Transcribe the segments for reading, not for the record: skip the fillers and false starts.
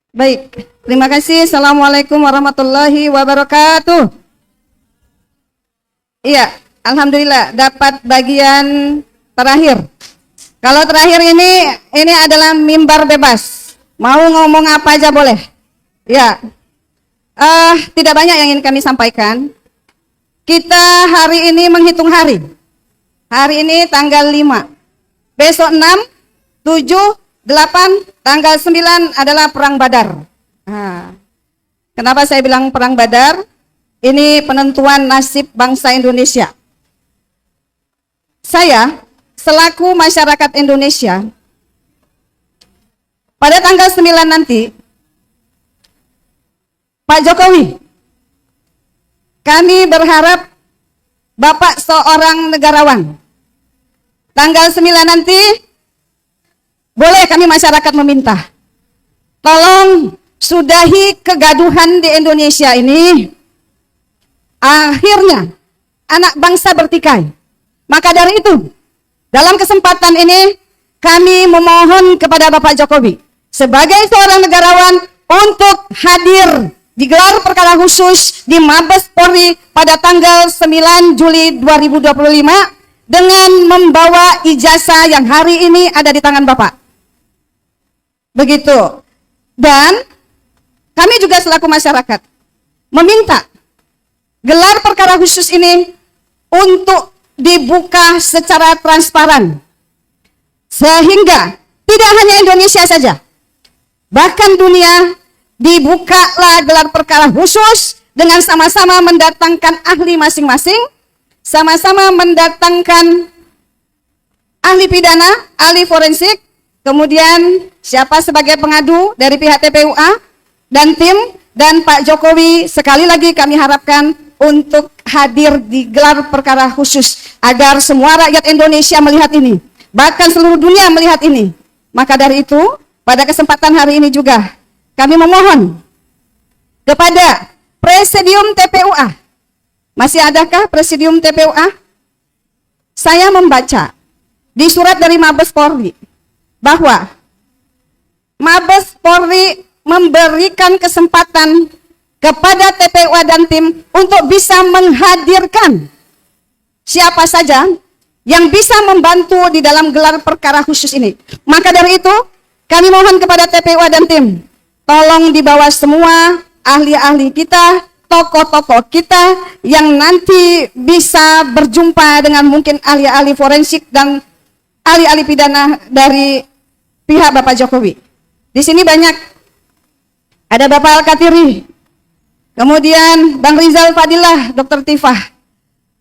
Baik, terima kasih. Assalamualaikum warahmatullahi wabarakatuh. Iya, alhamdulillah dapat bagian terakhir. Kalau terakhir ini adalah mimbar bebas. Mau ngomong apa aja boleh. Ya, tidak banyak yang ingin kami sampaikan. Kita hari ini menghitung hari. Hari ini tanggal 5. Besok 6, 7, 8, tanggal 9 adalah Perang Badar. Nah, kenapa saya bilang Perang Badar? Ini penentuan nasib bangsa Indonesia. Saya, selaku masyarakat Indonesia, pada tanggal 9 nanti, Pak Jokowi, kami berharap Bapak seorang negarawan. Tanggal 9 nanti, boleh kami masyarakat meminta, tolong sudahi kegaduhan di Indonesia ini. Akhirnya, anak bangsa bertikai. Maka dari itu, dalam kesempatan ini, kami memohon kepada Bapak Jokowi, sebagai seorang negarawan, untuk hadir digelar perkara khusus di Mabes Polri pada tanggal 9 Juli 2025 dengan membawa ijazah yang hari ini ada di tangan Bapak. Begitu. Dan kami juga selaku masyarakat meminta gelar perkara khusus ini untuk dibuka secara transparan. Sehingga tidak hanya Indonesia saja, bahkan dunia, dibukalah gelar perkara khusus dengan sama-sama mendatangkan ahli masing-masing, sama-sama mendatangkan ahli pidana, ahli forensik, kemudian siapa sebagai pengadu dari pihak TPUA dan tim, dan Pak Jokowi sekali lagi kami harapkan untuk hadir di gelar perkara khusus agar semua rakyat Indonesia melihat ini, bahkan seluruh dunia melihat ini. Maka dari itu, pada kesempatan hari ini juga kami memohon kepada Presidium TPUA. Masih adakah Presidium TPUA? Saya membaca di surat dari Mabes Polri bahwa Mabes Polri memberikan kesempatan kepada TPUA dan tim untuk bisa menghadirkan siapa saja yang bisa membantu di dalam gelar perkara khusus ini. Maka dari itu, kami mohon kepada TPUA dan tim, tolong dibawa semua ahli-ahli kita, tokoh-tokoh kita yang nanti bisa berjumpa dengan mungkin ahli-ahli forensik dan ahli-ahli pidana dari pihak Bapak Jokowi. Di sini banyak, ada Bapak Al-Katiri, kemudian Bang Rizal Fadilah, Dr. Tifah.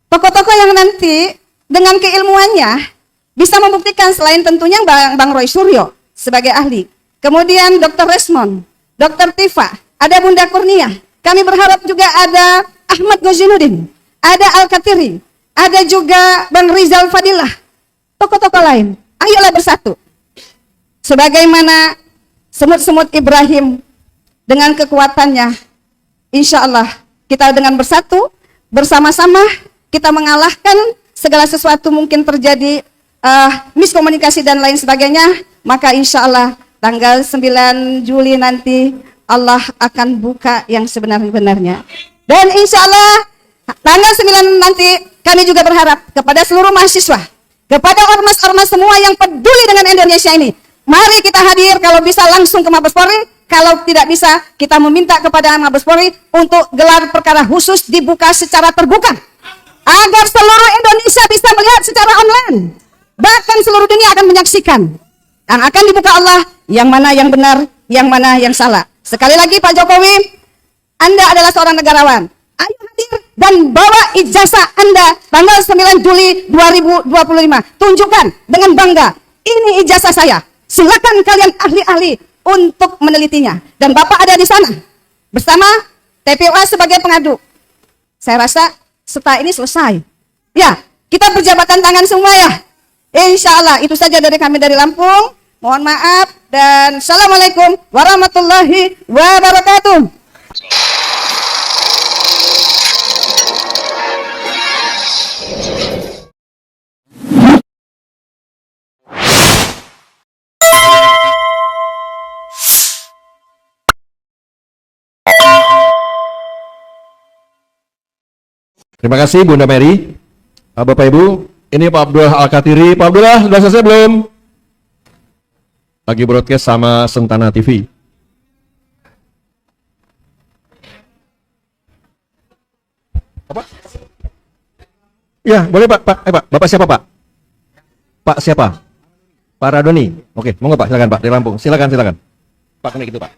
Tokoh-tokoh yang nanti dengan keilmuannya bisa membuktikan, selain tentunya Bang Roy Suryo sebagai ahli. Kemudian Dr. Resmond, Dr. Tifa, ada Bunda Kurnia. Kami berharap juga ada Ahmad Gozinuddin, ada Al-Katiri, ada juga Bang Rizal Fadilah, tokoh-tokoh lain. Ayolah bersatu. Sebagaimana semut-semut Ibrahim dengan kekuatannya, insya Allah kita dengan bersatu, bersama-sama kita mengalahkan segala sesuatu mungkin terjadi miskomunikasi dan lain sebagainya. Maka insya Allah tanggal 9 Juli nanti Allah akan buka yang sebenar-benarnya. Dan insya Allah tanggal 9 nanti kami juga berharap kepada seluruh mahasiswa, kepada ormas-ormas semua yang peduli dengan Indonesia ini, mari kita hadir, kalau bisa langsung ke Mabes Polri, kalau tidak bisa kita meminta kepada Mabes Polri untuk gelar perkara khusus dibuka secara terbuka, agar seluruh Indonesia bisa melihat secara online, bahkan seluruh dunia akan menyaksikan. Yang akan dibuka Allah, yang mana yang benar, yang mana yang salah. Sekali lagi Pak Jokowi, Anda adalah seorang negarawan. Ayo hadir dan bawa ijazah Anda tanggal 9 Juli 2025. Tunjukkan dengan bangga, ini ijazah saya. Silakan kalian ahli-ahli untuk menelitinya. Dan Bapak ada di sana bersama TPUA sebagai pengadu. Saya rasa setelah ini selesai. Ya, kita berjabatan tangan semua ya. Insya Allah, itu saja dari kami dari Lampung. Mohon maaf dan Assalamualaikum warahmatullahi wabarakatuh. Terima kasih Bunda Mary. Bapak Ibu, ini Pak Abdullah Al-Katiri. Pak Abdullah, sudah selesai belum? Lagi broadcast sama Sentana TV. Apa? Ya, boleh Pak. Pak, Bapak siapa Pak? Pak siapa? Pak Radoni. Oke, monggo Pak, silakan Pak, dari Lampung. Silakan. Pak, kena gitu Pak.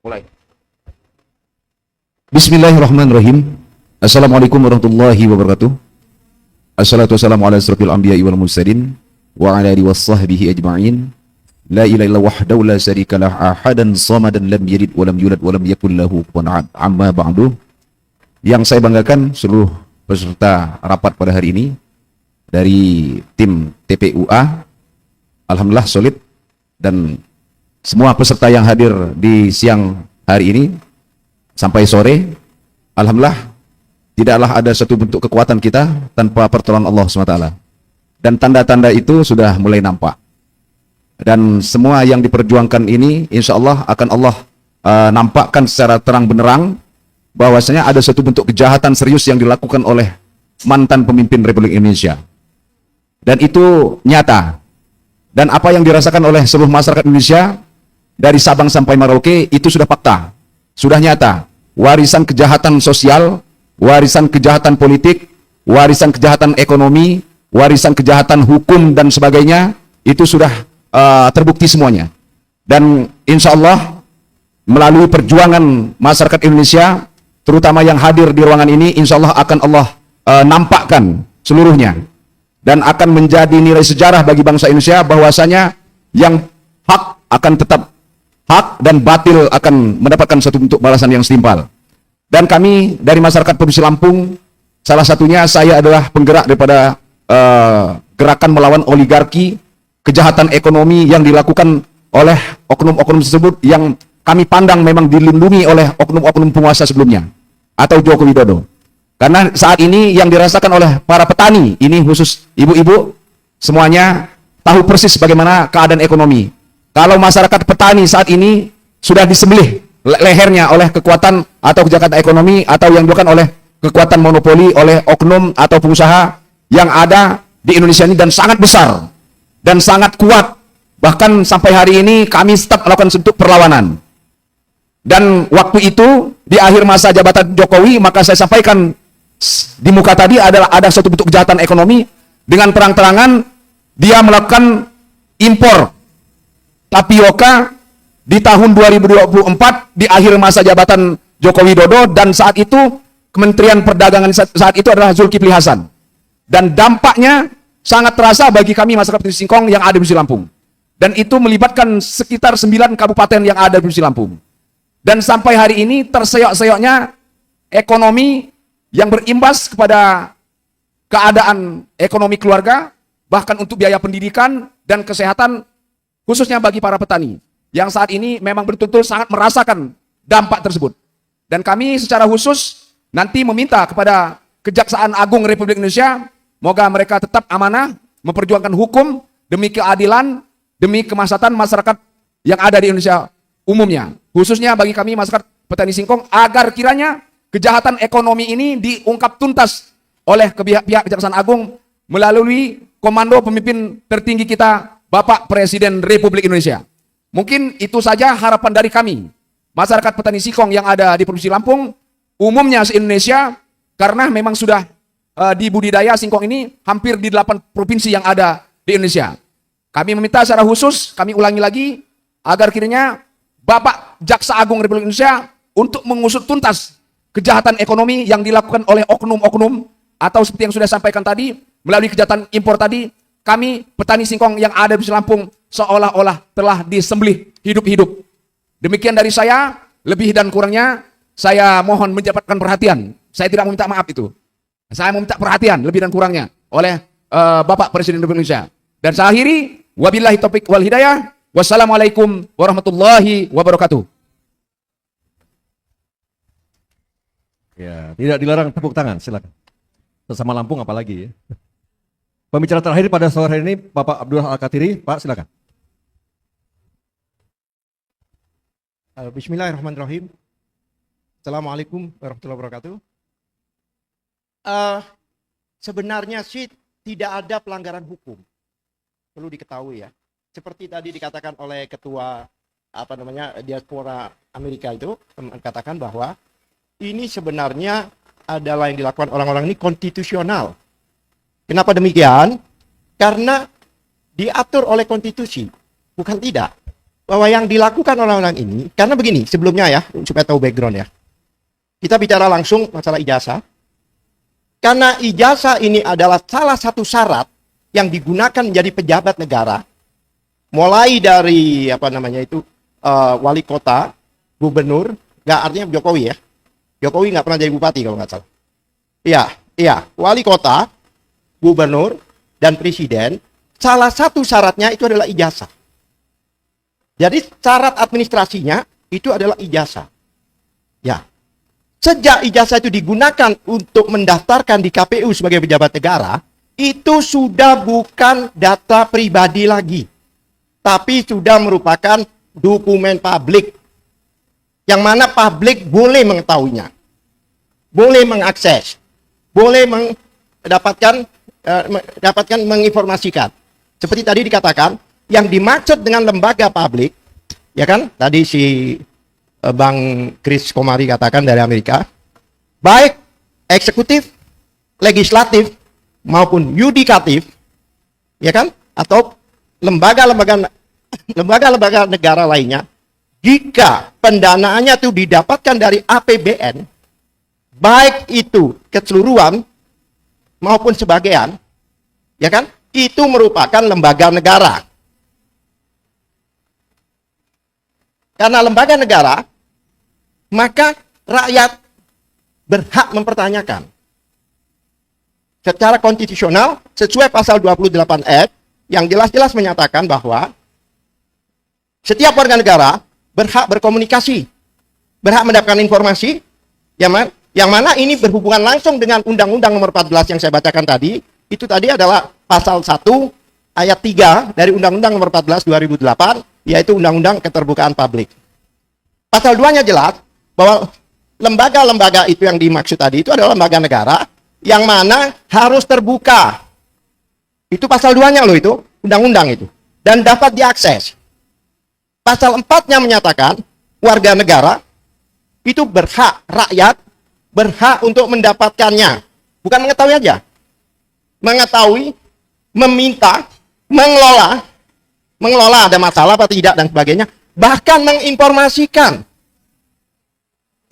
Mulai. Bismillahirrahmanirrahim. Assalamualaikum warahmatullahi wabarakatuh. Assalatu wassalamu ala asrafil anbiya'i wal mursalin wa ala alihi washabbihi ajma'in. La ilaha illa wahdahu la syarika lah ahadan shamadan lam yalid wa lam yulad wa lam yakul lahu kufuwan ahad. Amma ba'du. Yang saya banggakan seluruh peserta rapat pada hari ini dari tim TPUA, alhamdulillah solid, dan semua peserta yang hadir di siang hari ini sampai sore, alhamdulillah tidaklah ada satu bentuk kekuatan kita tanpa pertolongan Allah SWT. Dan tanda-tanda itu sudah mulai nampak. Dan semua yang diperjuangkan ini insya Allah akan Allah nampakkan secara terang benderang bahwasanya ada satu bentuk kejahatan serius yang dilakukan oleh mantan pemimpin Republik Indonesia. Dan itu nyata. Dan apa yang dirasakan oleh seluruh masyarakat Indonesia dari Sabang sampai Merauke itu sudah fakta, sudah nyata. Warisan kejahatan sosial, warisan kejahatan politik, warisan kejahatan ekonomi, warisan kejahatan hukum dan sebagainya itu sudah terbukti semuanya. Dan insya Allah melalui perjuangan masyarakat Indonesia, terutama yang hadir di ruangan ini, insya Allah akan Allah nampakkan seluruhnya. Dan akan menjadi nilai sejarah bagi bangsa Indonesia bahwasanya yang hak akan tetap hak dan batil akan mendapatkan satu bentuk balasan yang setimpal. Dan kami dari masyarakat Provinsi Lampung, salah satunya saya adalah penggerak daripada gerakan melawan oligarki, kejahatan ekonomi yang dilakukan oleh oknum-oknum tersebut yang kami pandang memang dilindungi oleh oknum-oknum penguasa sebelumnya atau Joko Widodo. Karena saat ini yang dirasakan oleh para petani, ini khusus ibu-ibu, semuanya tahu persis bagaimana keadaan ekonomi. Kalau masyarakat petani saat ini sudah disembelih lehernya oleh kekuatan atau kejahatan ekonomi atau yang dilakukan oleh kekuatan monopoli oleh oknum atau pengusaha yang ada di Indonesia ini dan sangat besar dan sangat kuat. Bahkan sampai hari ini kami tetap melakukan bentuk perlawanan. Dan waktu itu di akhir masa jabatan Jokowi, maka saya sampaikan di muka tadi ada satu bentuk kejahatan ekonomi dengan terang-terangan dia melakukan impor tapioka di tahun 2024 di akhir masa jabatan Joko Widodo, dan saat itu Kementerian Perdagangan saat itu adalah Zulkifli Hasan. Dan dampaknya sangat terasa bagi kami masyarakat Provinsi Singkong yang ada di Provinsi Lampung. Dan itu melibatkan sekitar 9 kabupaten yang ada di Provinsi Lampung. Dan sampai hari ini terseok-seoknya ekonomi yang berimbas kepada keadaan ekonomi keluarga, bahkan untuk biaya pendidikan dan kesehatan, khususnya bagi para petani yang saat ini memang betul-betul sangat merasakan dampak tersebut. Dan kami secara khusus nanti meminta kepada Kejaksaan Agung Republik Indonesia, moga mereka tetap amanah memperjuangkan hukum demi keadilan, demi kemaslahatan masyarakat yang ada di Indonesia umumnya. Khususnya bagi kami masyarakat petani singkong, agar kiranya kejahatan ekonomi ini diungkap tuntas oleh pihak Kejaksaan Agung melalui komando pemimpin tertinggi kita, Bapak Presiden Republik Indonesia. Mungkin itu saja harapan dari kami, masyarakat petani singkong yang ada di Provinsi Lampung, umumnya se-Indonesia, karena memang sudah di budidaya singkong ini hampir di 8 provinsi yang ada di Indonesia. Kami meminta secara khusus, kami ulangi lagi, agar kiranya Bapak Jaksa Agung Republik Indonesia untuk mengusut tuntas kejahatan ekonomi yang dilakukan oleh oknum-oknum, atau seperti yang sudah sampaikan tadi, melalui kejahatan impor tadi, kami petani singkong yang ada di Lampung seolah-olah telah disembelih hidup-hidup. Demikian dari saya, lebih dan kurangnya saya mohon mendapatkan perhatian. Saya tidak meminta maaf itu. Saya meminta perhatian lebih dan kurangnya oleh Bapak Presiden Republik Indonesia. Dan saya akhiri, wabillahi taufiq wal hidayah. Wassalamualaikum warahmatullahi wabarakatuh. Ya, tidak dilarang tepuk tangan, silakan. Sesama Lampung apalagi ya. Pembicara terakhir pada sore hari ini Bapak Abdullah Al-Katiri. Pak, silakan. Bismillahirrahmanirrahim. Assalamualaikum warahmatullahi wabarakatuh. Sebenarnya sih tidak ada pelanggaran hukum. Perlu diketahui ya. Seperti tadi dikatakan oleh ketua diaspora Amerika itu mengatakan bahwa ini sebenarnya adalah yang dilakukan orang-orang ini konstitusional. Kenapa demikian? Karena diatur oleh konstitusi, bukan tidak. Bahwa yang dilakukan orang-orang ini, karena begini, sebelumnya ya, supaya tahu background ya. Kita bicara langsung masalah ijazah. Karena ijazah ini adalah salah satu syarat yang digunakan menjadi pejabat negara. Mulai dari wali kota, gubernur, nggak artinya Jokowi ya. Jokowi nggak pernah jadi bupati kalau nggak salah. Iya, wali kota, gubernur, dan presiden, salah satu syaratnya itu adalah ijazah. Jadi syarat administrasinya itu adalah ijazah. Ya. Sejak ijazah itu digunakan untuk mendaftarkan di KPU sebagai pejabat negara, itu sudah bukan data pribadi lagi. Tapi sudah merupakan dokumen publik. Yang mana publik boleh mengetahuinya. Boleh mengakses. Boleh mendapatkan menginformasikan. Seperti tadi dikatakan, yang dimaksud dengan lembaga publik, ya kan? Tadi si Bang Chris Komari katakan dari Amerika, baik eksekutif, legislatif, maupun yudikatif, ya kan? Atau lembaga-lembaga negara lainnya, jika pendanaannya itu didapatkan dari APBN, baik itu keseluruhan maupun sebagian, ya kan? Itu merupakan lembaga negara. Karena lembaga negara, maka rakyat berhak mempertanyakan. Secara konstitusional, sesuai pasal 28 ayat, yang jelas-jelas menyatakan bahwa setiap warga negara berhak berkomunikasi, berhak mendapatkan informasi, yang mana ini berhubungan langsung dengan Undang-Undang Nomor 14 yang saya bacakan tadi. Itu tadi adalah pasal 1 ayat 3 dari Undang-Undang Nomor 14 2008, yaitu Undang-Undang Keterbukaan Publik. Pasal 2-nya jelas bahwa lembaga-lembaga itu yang dimaksud tadi itu adalah lembaga negara yang mana harus terbuka. Itu pasal 2-nya loh itu, undang-undang itu. Dan dapat diakses. Pasal 4-nya menyatakan warga negara itu berhak, rakyat berhak untuk mendapatkannya. Bukan mengetahui aja. Mengetahui, meminta, mengelola ada masalah apa tidak dan sebagainya, bahkan menginformasikan.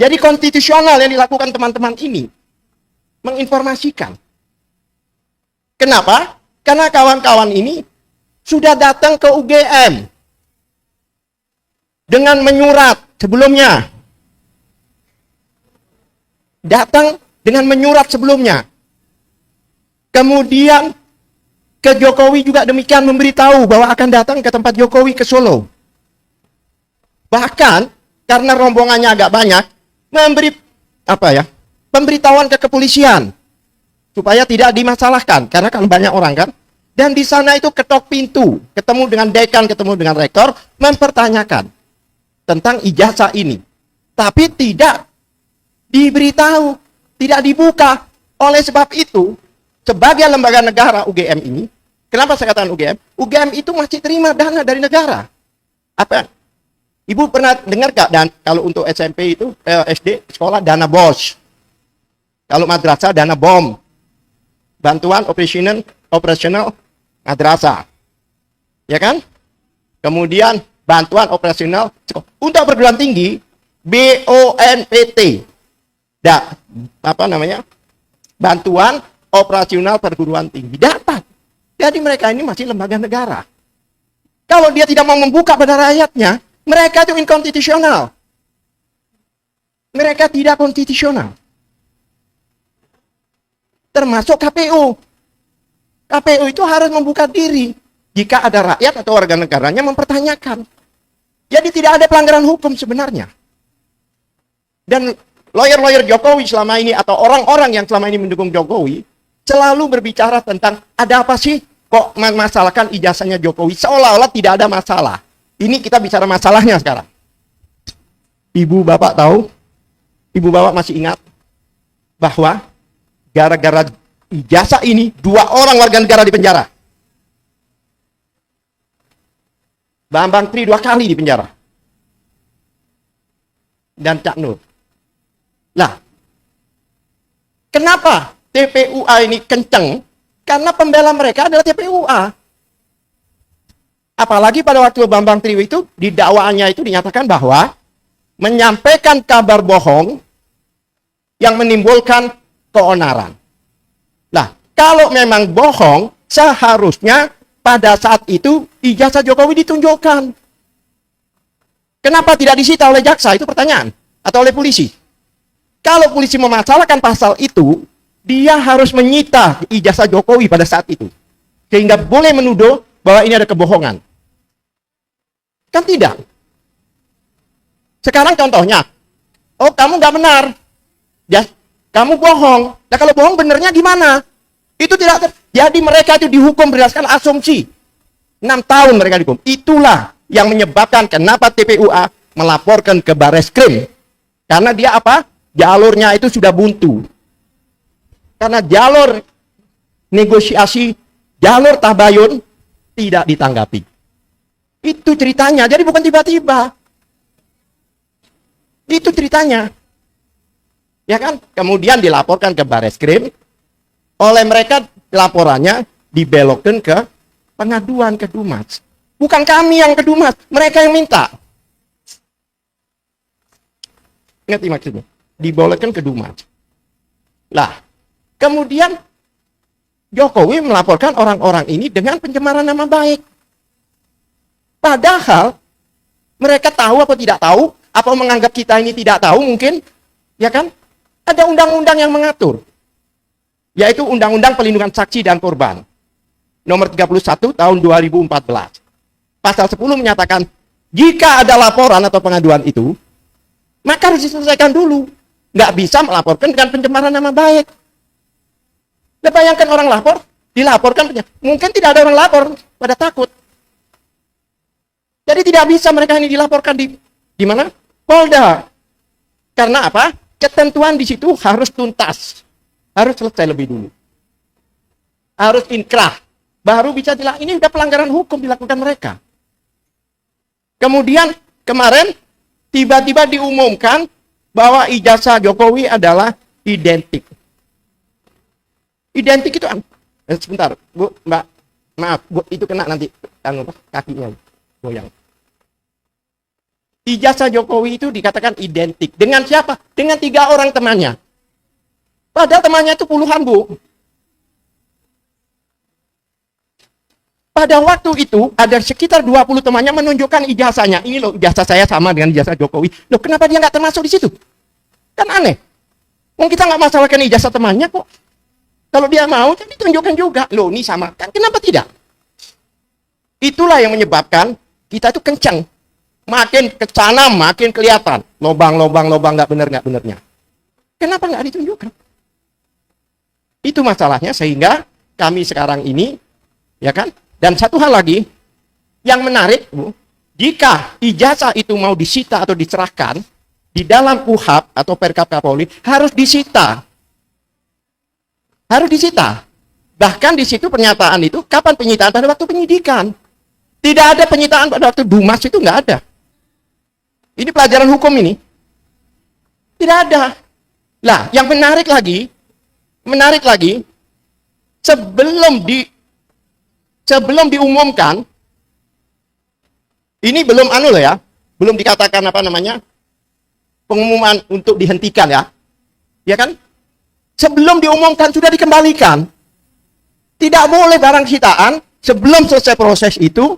Jadi konstitusional yang dilakukan teman-teman ini menginformasikan. Kenapa? Karena kawan-kawan ini sudah datang ke UGM dengan menyurat sebelumnya. Datang dengan menyurat sebelumnya. Kemudian ke Jokowi juga demikian memberitahu bahwa akan datang ke tempat Jokowi ke Solo. Bahkan karena rombongannya agak banyak, memberi pemberitahuan ke kepolisian supaya tidak dimasalahkan karena kan banyak orang kan. Dan di sana itu ketok pintu, ketemu dengan dekan, ketemu dengan rektor, mempertanyakan tentang ijazah ini. Tapi tidak diberitahu, tidak dibuka. Oleh sebab itu, sebagai lembaga negara UGM ini, kenapa saya katakan UGM? UGM itu masih terima dana dari negara. Apa? Ibu pernah dengar gak? Dan kalau untuk SMP itu SD sekolah dana BOS. Kalau madrasah dana BOM. Bantuan operasional madrasah. Ya kan? Kemudian bantuan operasional untuk perguruan tinggi BONPT. Bantuan operasional perguruan tinggi dapat. Jadi mereka ini masih lembaga negara. Kalau dia tidak mau membuka pada rakyatnya, mereka itu inkonstitusional. Mereka tidak konstitusional. Termasuk KPU. KPU itu harus membuka diri jika ada rakyat atau warga negaranya mempertanyakan. Jadi tidak ada pelanggaran hukum sebenarnya. Dan lawyer-lawyer Jokowi selama ini atau orang-orang yang selama ini mendukung Jokowi selalu berbicara tentang ada apa sih kok memasalahkan ijazahnya Jokowi, seolah-olah tidak ada masalah. Ini kita bicara masalahnya sekarang. Ibu bapak tahu, ibu bapak masih ingat bahwa gara-gara ijazah ini 2 orang warga negara di penjara. Bambang Tri 2 kali di penjara. Dan Cak Nur. Lah, kenapa TPUA ini kenceng? Karena pembela mereka adalah TPUA. Apalagi pada waktu Bambang Triwi itu, di dakwaannya itu dinyatakan bahwa menyampaikan kabar bohong yang menimbulkan keonaran. Nah, kalau memang bohong, seharusnya pada saat itu ijazah Jokowi ditunjukkan. Kenapa tidak disita oleh jaksa? Itu pertanyaan. Atau oleh polisi. Kalau polisi memasalahkan pasal itu, dia harus menyita ijazah Jokowi pada saat itu. Sehingga boleh menuduh bahwa ini ada kebohongan. Kan tidak. Sekarang contohnya, oh kamu nggak benar. Ya, kamu bohong. Nah kalau bohong benernya gimana? Itu tidak jadi mereka itu dihukum berdasarkan asumsi. 6 tahun mereka dihukum. Itulah yang menyebabkan kenapa TPUA melaporkan ke Bareskrim. Karena dia apa? Jalurnya itu sudah buntu. Karena jalur negosiasi, jalur tabayun tidak ditanggapi. Itu ceritanya. Jadi bukan tiba-tiba. Itu ceritanya. Ya kan? Kemudian dilaporkan ke Bareskrim. Oleh mereka laporannya dibelokkan ke pengaduan ke Dumas. Bukan kami yang ke Dumas. Mereka yang minta. Ngerti maksudnya? Dibelokkan ke Dumas. Lah. Kemudian Jokowi melaporkan orang-orang ini dengan pencemaran nama baik. Padahal mereka tahu atau tidak tahu, apa menganggap kita ini tidak tahu mungkin, ya kan? Ada undang-undang yang mengatur, yaitu Undang-Undang Perlindungan Saksi dan Korban, nomor 31 tahun 2014. Pasal 10 menyatakan, jika ada laporan atau pengaduan itu, maka harus diselesaikan dulu. Nggak bisa melaporkan dengan pencemaran nama baik. Nah, bayangkan orang lapor, dilaporkan, mungkin tidak ada orang lapor, pada takut. Jadi tidak bisa mereka ini dilaporkan di mana? Polda. Karena apa? Ketentuan di situ harus tuntas, harus selesai lebih dulu, harus inkrah, baru bisa ini sudah pelanggaran hukum dilakukan mereka. Kemudian kemarin tiba-tiba diumumkan bahwa ijazah Jokowi adalah identik. Identik itu sebentar, Bu, Mbak, maaf, Bu, itu kena nanti kakinya goyang. Ijazah Jokowi itu dikatakan identik dengan siapa? Dengan 3 orang temannya. Padahal temannya itu puluhan, Bu. Pada waktu itu ada sekitar 20 temannya menunjukkan ijazahnya. Ini loh ijazah saya sama dengan ijazah Jokowi. Loh kenapa dia nggak termasuk di situ? Kan aneh. Mungkin kita nggak masalahkan ijazah temannya kok. Kalau dia mau, jadi tunjukkan juga. Loh, ini sama. Kan kenapa tidak? Itulah yang menyebabkan kita itu kencang. Makin ke sana, makin kelihatan. Lobang nggak benernya. Kenapa nggak ditunjukkan? Itu masalahnya, sehingga kami sekarang ini, ya kan? Dan satu hal lagi, yang menarik, Bu, jika ijazah itu mau disita atau diserahkan, di dalam KUHAP atau Perkap Kapolri, harus disita. Harus disita. Bahkan di situ pernyataan itu, kapan penyitaan? Pada waktu penyidikan. Tidak ada penyitaan pada waktu Dumas, itu nggak ada. Ini pelajaran hukum ini. Tidak ada. Lah, yang menarik lagi, sebelum diumumkan, ini belum loh ya, belum dikatakan pengumuman untuk dihentikan ya. Ya kan? Sebelum diumumkan sudah dikembalikan. Tidak boleh barang sitaan sebelum selesai proses itu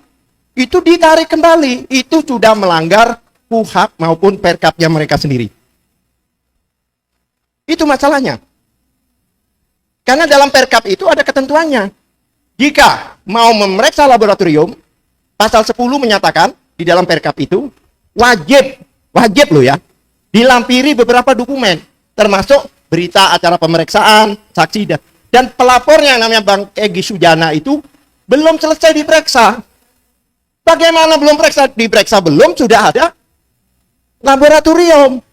ditarik kembali. Itu sudah melanggar KUHAP maupun Perkapnya mereka sendiri. Itu masalahnya. Karena dalam Perkap itu ada ketentuannya. Jika mau memeriksa laboratorium, pasal 10 menyatakan di dalam Perkap itu wajib loh ya, dilampiri beberapa dokumen, termasuk berita acara pemeriksaan, saksi Dan pelapornya yang namanya Bang Egy Sujana itu belum selesai diperiksa. Bagaimana belum diperiksa belum, sudah ada laboratorium.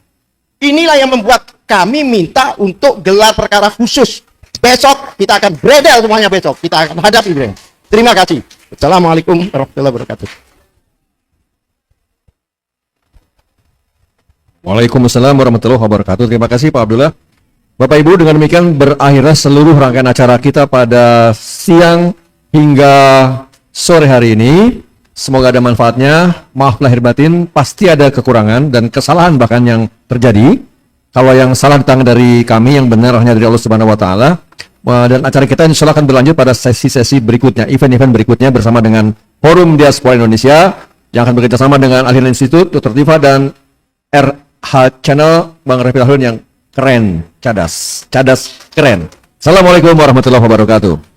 Inilah yang membuat kami minta untuk gelar perkara khusus. Besok kita akan bredel semuanya besok. Kita akan hadapi bredel. Terima kasih. Assalamualaikum warahmatullahi wabarakatuh. Waalaikumsalam warahmatullahi wabarakatuh. Terima kasih Pak Abdullah. Bapak Ibu, dengan demikian berakhirnya seluruh rangkaian acara kita pada siang hingga sore hari ini. Semoga ada manfaatnya. Maaf lahir batin, pasti ada kekurangan dan kesalahan bahkan yang terjadi. Kalau yang salah datang dari kami, yang benar hanya dari Allah Subhanahu wa taala. Dan acara kita insya Allah akan berlanjut pada sesi-sesi berikutnya, event-event berikutnya bersama dengan Forum Diaspora Indonesia yang akan bekerjasama dengan Al-Hilal Institute, Dr. Tifa dan RH Channel Bang Refil Harun yang keren, cadas keren. Assalamualaikum warahmatullahi wabarakatuh.